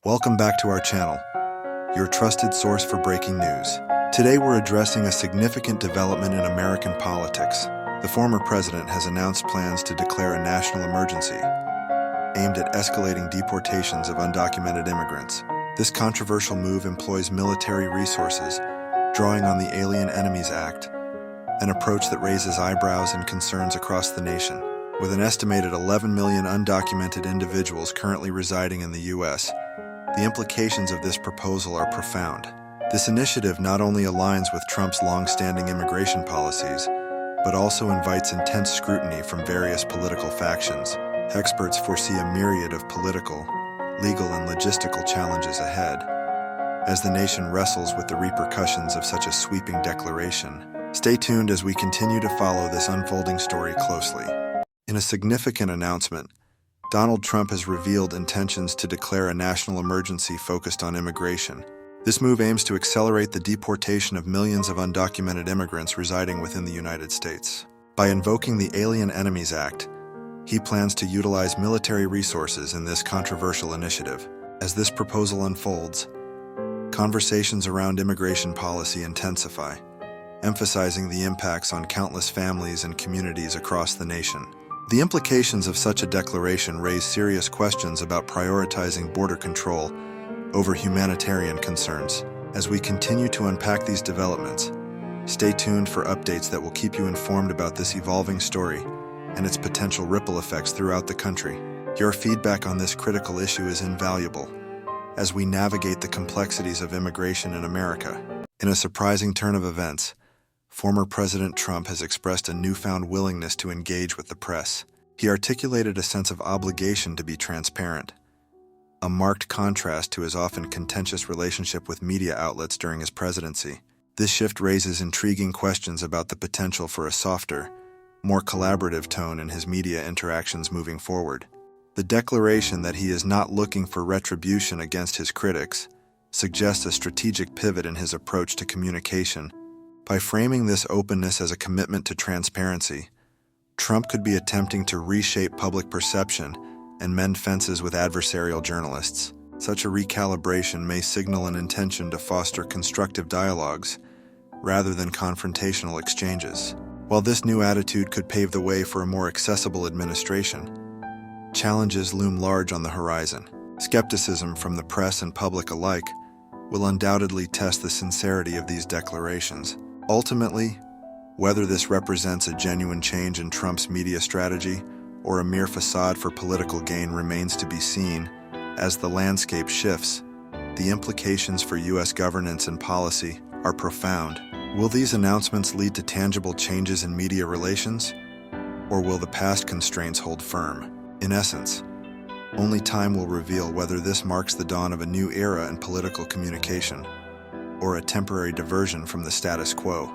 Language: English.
Welcome back to our channel, your trusted source for breaking news. Today we're addressing a significant development in American politics. The former president has announced plans to declare a national emergency aimed at escalating deportations of undocumented immigrants. This controversial move employs military resources, drawing on the Alien Enemies Act, an approach that raises eyebrows and concerns across the nation. With an estimated 11 million undocumented individuals currently residing in the U.S., the implications of this proposal are profound. This initiative not only aligns with Trump's long-standing immigration policies, but also invites intense scrutiny from various political factions. Experts foresee a myriad of political, legal, and logistical challenges ahead, as the nation wrestles with the repercussions of such a sweeping declaration. Stay tuned as we continue to follow this unfolding story closely. In a significant announcement, Donald Trump has revealed intentions to declare a national emergency focused on immigration. This move aims to accelerate the deportation of millions of undocumented immigrants residing within the United States. By invoking the Alien Enemies Act, he plans to utilize military resources in this controversial initiative. As this proposal unfolds, conversations around immigration policy intensify, emphasizing the impacts on countless families and communities across the nation. The implications of such a declaration raise serious questions about prioritizing border control over humanitarian concerns. As we continue to unpack these developments, stay tuned for updates that will keep you informed about this evolving story and its potential ripple effects throughout the country. Your feedback on this critical issue is invaluable as we navigate the complexities of immigration in America. In a surprising turn of events, former President Trump has expressed a newfound willingness to engage with the press. He articulated a sense of obligation to be transparent, a marked contrast to his often contentious relationship with media outlets during his presidency. This shift raises intriguing questions about the potential for a softer, more collaborative tone in his media interactions moving forward. The declaration that he is not looking for retribution against his critics suggests a strategic pivot in his approach to communication. By framing this openness as a commitment to transparency, Trump could be attempting to reshape public perception and mend fences with adversarial journalists. Such a recalibration may signal an intention to foster constructive dialogues rather than confrontational exchanges. While this new attitude could pave the way for a more accessible administration, challenges loom large on the horizon. Skepticism from the press and public alike will undoubtedly test the sincerity of these declarations. Ultimately, whether this represents a genuine change in Trump's media strategy or a mere facade for political gain remains to be seen. As the landscape shifts, the implications for U.S. governance and policy are profound. Will these announcements lead to tangible changes in media relations, or will the past constraints hold firm? In essence, only time will reveal whether this marks the dawn of a new era in political communication, or a temporary diversion from the status quo.